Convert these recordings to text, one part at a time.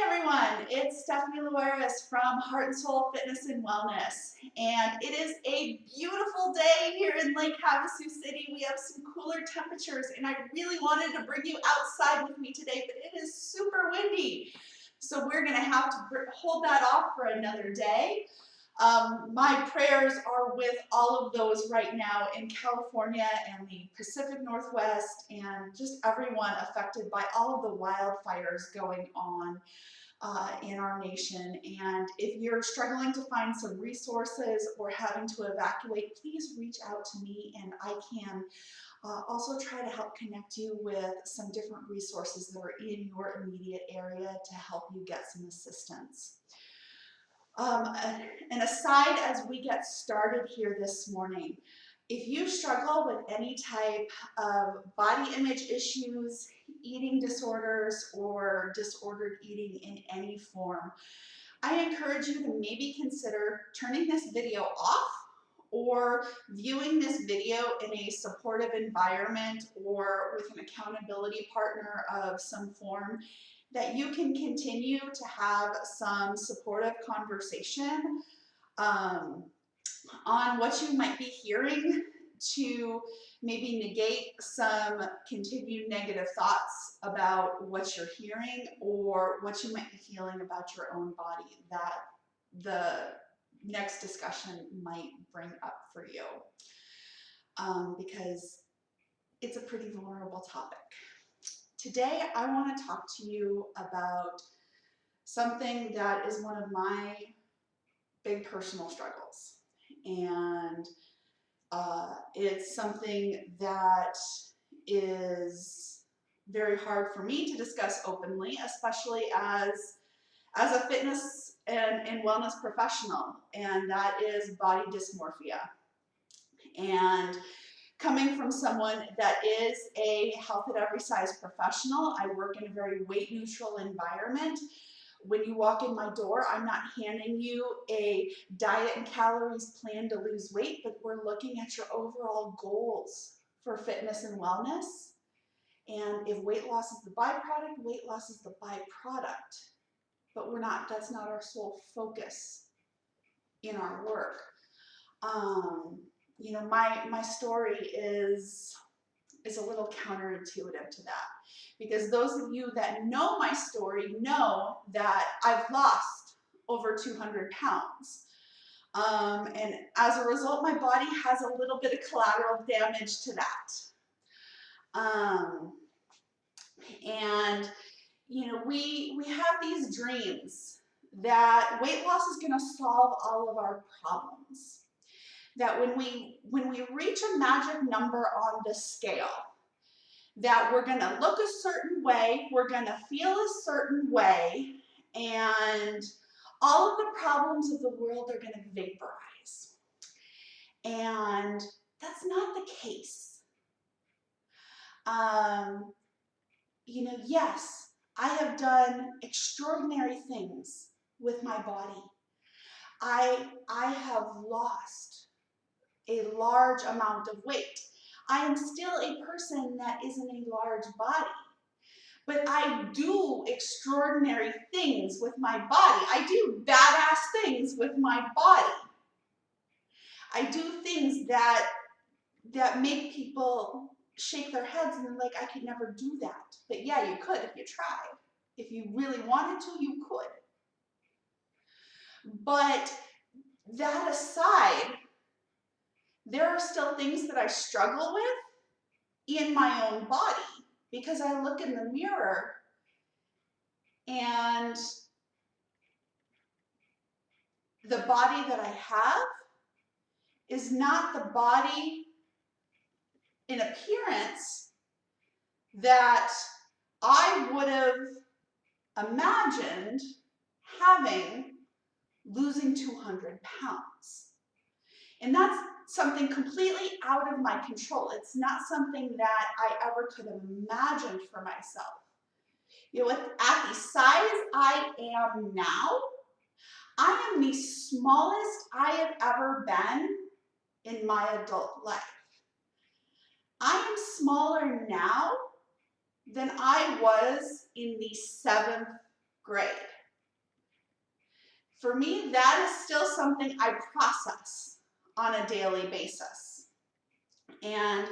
Everyone, it's Stephanie Luares from Heart and Soul Fitness and Wellness, and it is a beautiful day here in Lake Havasu City. We have some cooler temperatures, and I really wanted to bring you outside with me today, but it is super windy, so we're going to have to hold that off for another day. My prayers are with all of those right now in California and the Pacific Northwest and just everyone affected by all of the wildfires going on in our nation. And if you're struggling to find some resources or having to evacuate, please reach out to me and I can also try to help connect you with some different resources that are in your immediate area to help you get some assistance. An aside as we get started here this morning, if you struggle with any type of body image issues, eating disorders, or disordered eating in any form, I encourage you to maybe consider turning this video off or viewing this video in a supportive environment or with an accountability partner of some form that you can continue to have some supportive conversation on what you might be hearing to maybe negate some continued negative thoughts about what you're hearing or what you might be feeling about your own body that the next discussion might bring up for you, because it's a pretty vulnerable topic. Today, I want to talk to you about something that is one of my big personal struggles. And it's something that is very hard for me to discuss openly, especially as a fitness and wellness professional, and that is body dysmorphia. And coming from someone that is a health at every size professional, I work in a very weight neutral environment. When you walk in my door, I'm not handing you a diet and calories plan to lose weight, but we're looking at your overall goals for fitness and wellness. And if weight loss is the byproduct, weight loss is the byproduct. But that's not our sole focus in our work. You know, my story is a little counterintuitive to that, because those of you that know my story know that I've lost over 200 pounds. And as a result, my body has a little bit of collateral damage to that. And you know, we have these dreams that weight loss is going to solve all of our problems. That when we reach a magic number on the scale, that we're going to look a certain way, we're going to feel a certain way, and all of the problems of the world are going to vaporize. And that's not the case. You know, yes, I have done extraordinary things with my body. I have lost a large amount of weight. I am still a person that isn't a large body, but I do extraordinary things with my body. I do badass things with my body. I do things that make people shake their heads and they're like, I could never do that. But yeah, you could if you tried. If you really wanted to, you could. But that aside, there are still things that I struggle with in my own body, because I look in the mirror and the body that I have is not the body in appearance that I would have imagined having losing 200 pounds. And that's something completely out of my control. It's not something that I ever could have imagined for myself. You know, at the size I am now, I am the smallest I have ever been in my adult life. I am smaller now than I was in the 7th grade. For me, that is still something I process on a daily basis. And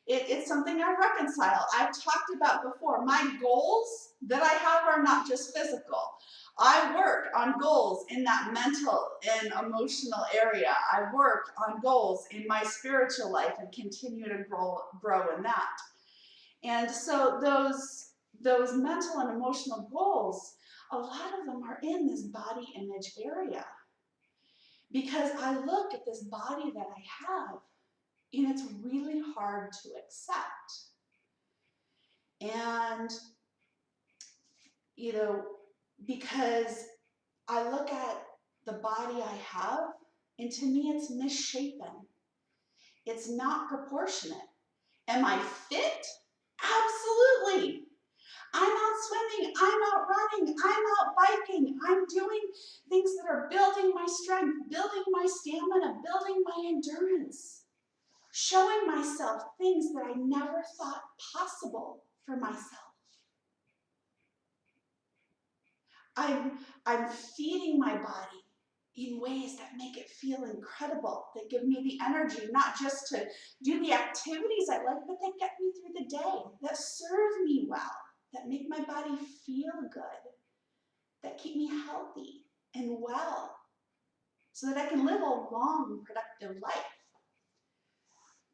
it's something I reconcile. I've talked about before, my goals that I have are not just physical. I work on goals in that mental and emotional area. I work on goals in my spiritual life and continue to grow in that. And so those mental and emotional goals, a lot of them are in this body image area. Because I look at this body that I have, and it's really hard to accept. And, because I look at the body I have, and to me it's misshapen. It's not proportionate. Am I fit? Absolutely. I'm out swimming, I'm out running, I'm out biking, I'm doing things that are building my strength, building my stamina, building my endurance, showing myself things that I never thought possible for myself. I'm feeding my body in ways that make it feel incredible, that give me the energy, not just to do the activities I like, but that get me through the day, that serve me well, that make my body feel good, that keep me healthy and well, so that I can live a long, productive life.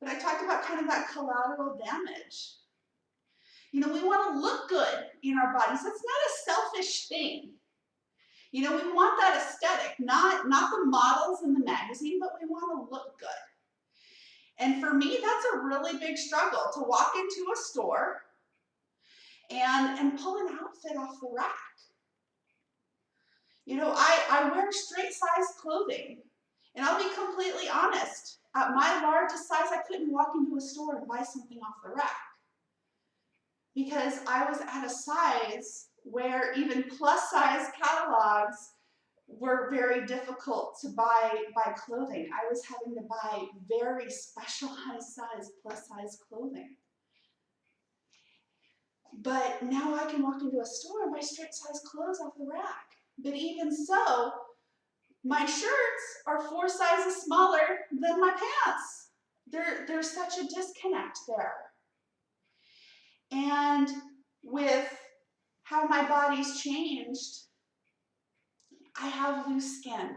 But I talked about kind of that collateral damage. We want to look good in our bodies. That's not a selfish thing. We want that aesthetic, not the models in the magazine, but we want to look good. And for me, that's a really big struggle, to walk into a store and pull an outfit off the rack. I wear straight size clothing, and I'll be completely honest, at my largest size, I couldn't walk into a store and buy something off the rack, because I was at a size where even plus size catalogs were very difficult to buy clothing. I was having to buy very specialized size, plus size clothing. But now I can walk into a store and buy straight size clothes off the rack. But even so, my shirts are 4 sizes smaller than my pants. There's such a disconnect there. And with how my body's changed, I have loose skin.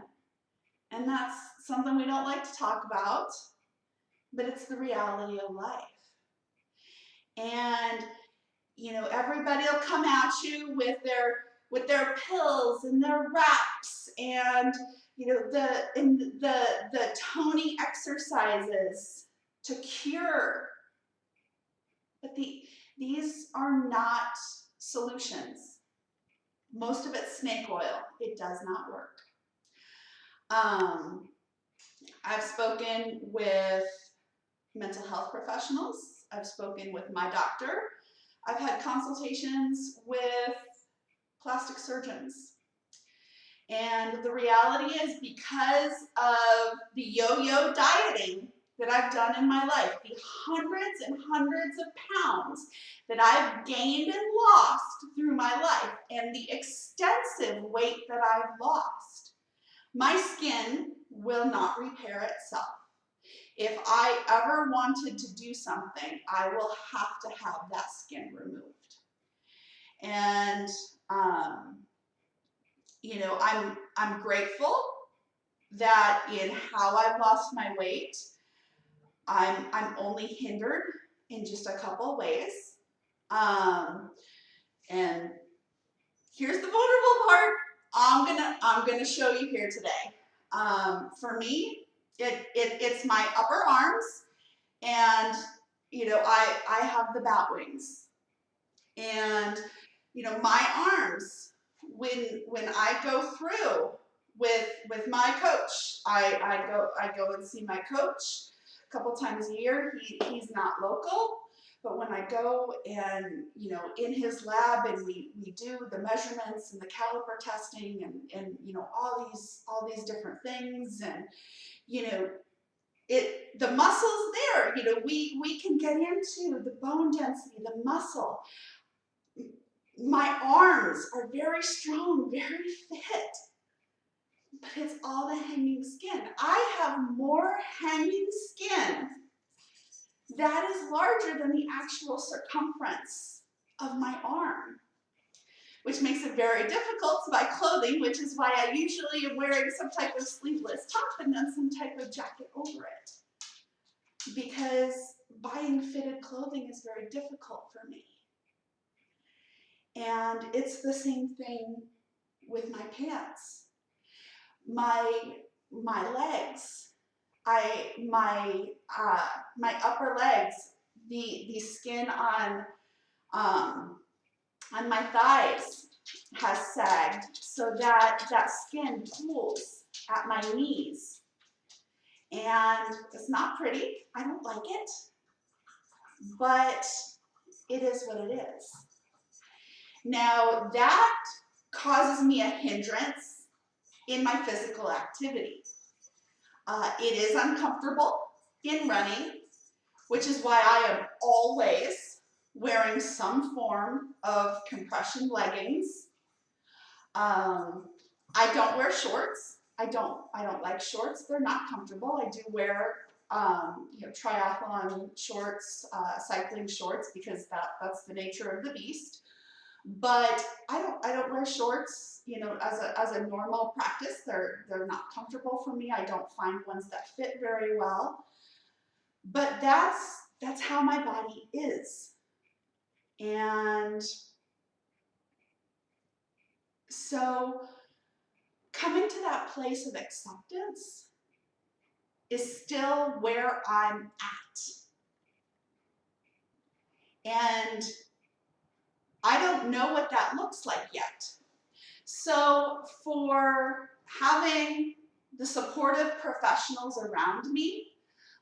And that's something we don't like to talk about, but it's the reality of life. And, everybody will come at you with their pills and their wraps and, the toning exercises to cure. But these are not solutions. Most of it's snake oil. It does not work. I've spoken with mental health professionals. I've spoken with my doctor. I've had consultations with plastic surgeons. And the reality is, because of the yo-yo dieting that I've done in my life, the hundreds and hundreds of pounds that I've gained and lost through my life, and the extensive weight that I've lost, my skin will not repair itself. If I ever wanted to do something, I will have to have that skin removed. And, I'm grateful that in how I've lost my weight, I'm only hindered in just a couple ways. And here's the vulnerable part. I'm gonna show you here today. For me, it's my upper arms, and I have the bat wings, and my arms, when I go through with my coach, I go and see my coach a couple times a year. He's not local, but when I go and in his lab, and we do the measurements and the caliper testing and all these different things, and the muscle's there. We can get into the bone density, the muscle. My arms are very strong, very fit, but it's all the hanging skin. I have more hanging skin that is larger than the actual circumference of my arm, which makes it very difficult to buy clothing, which is why I usually am wearing some type of sleeveless top and then some type of jacket over it, because buying fitted clothing is very difficult for me. And it's the same thing with my pants. My legs, my upper legs, the skin on my thighs has sagged so that skin pulls at my knees. And it's not pretty. I don't like it, but it is what it is. Now that causes me a hindrance in my physical activity. It is uncomfortable in running, which is why I am always wearing some form of compression leggings. I don't wear shorts. I don't like shorts. They're not comfortable. I do wear triathlon shorts, cycling shorts, because that's the nature of the beast. But I don't wear shorts, as a normal practice. They're not comfortable for me. I don't find ones that fit very well. But that's how my body is. And so coming to that place of acceptance is still where I'm at. And I don't know what that looks like yet. So for having the supportive professionals around me,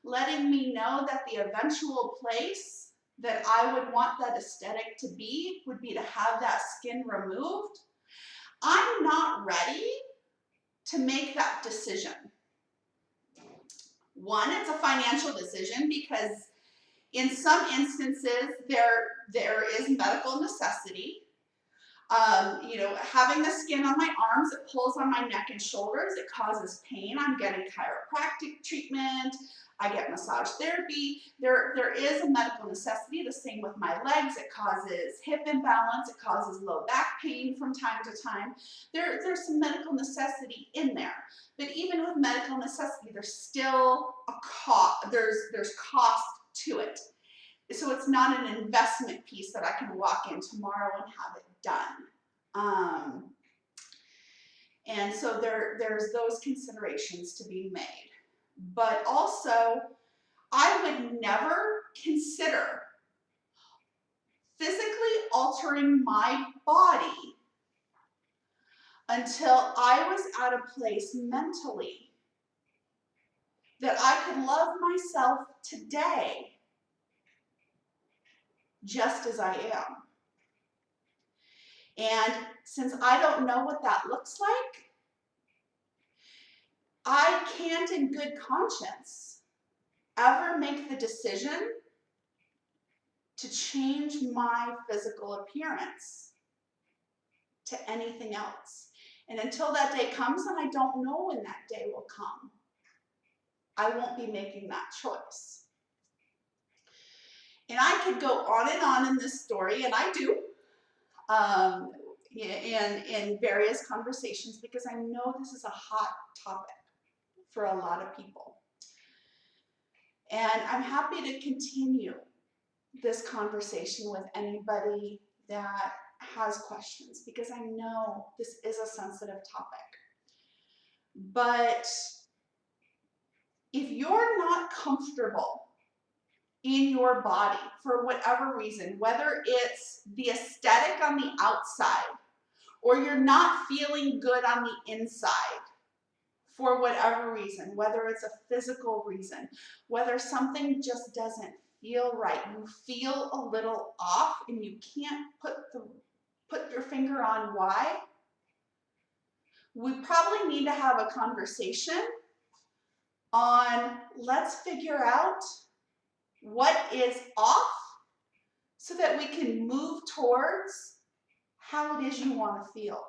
letting me know that the eventual place that I would want that aesthetic to be would be to have that skin removed, I'm not ready to make that decision. One, it's a financial decision because in some instances there is medical necessity. Having the skin on my arms, it pulls on my neck and shoulders, it causes pain. I'm getting chiropractic treatment, I get massage therapy. There is a medical necessity. The same with my legs, it causes hip imbalance, it causes low back pain from time to time. There's some medical necessity in there. But even with medical necessity, there's still a cost, there's cost to it. So it's not an investment piece that I can walk in tomorrow and have it done. And so there's those considerations to be made. But also, I would never consider physically altering my body until I was at a place mentally that I could love myself today just as I am. And since I don't know what that looks like, I can't in good conscience ever make the decision to change my physical appearance to anything else. And until that day comes, and I don't know when that day will come, I won't be making that choice. And I could go on in this story, and I do, in various conversations, because I know this is a hot topic for a lot of people. And I'm happy to continue this conversation with anybody that has questions, because I know this is a sensitive topic. But if you're not comfortable in your body for whatever reason, whether it's the aesthetic on the outside or you're not feeling good on the inside for whatever reason, whether it's a physical reason, whether something just doesn't feel right, you feel a little off and you can't put your finger on why, we probably need to have a conversation on, let's figure out what is off so that we can move towards how it is you want to feel.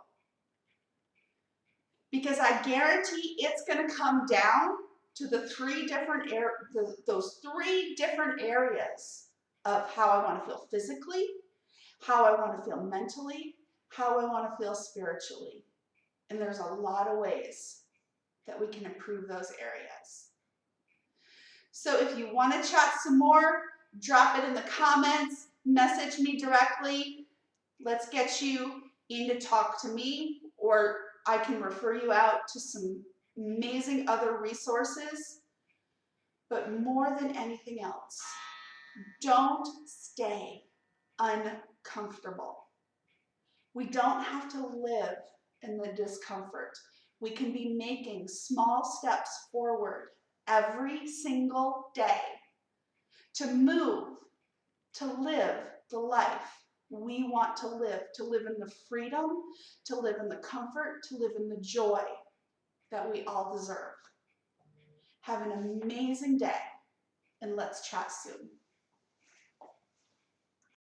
Because I guarantee it's going to come down to those three different areas of how I want to feel physically, how I want to feel mentally, how I want to feel spiritually. And there's a lot of ways that we can improve those areas. So if you want to chat some more, drop it in the comments, message me directly. Let's get you in to talk to me, or I can refer you out to some amazing other resources. But more than anything else, don't stay uncomfortable. We don't have to live in the discomfort. We can be making small steps forward every single day to move, to live the life we want to live in the freedom, to live in the comfort, to live in the joy that we all deserve. Have an amazing day, and let's chat soon.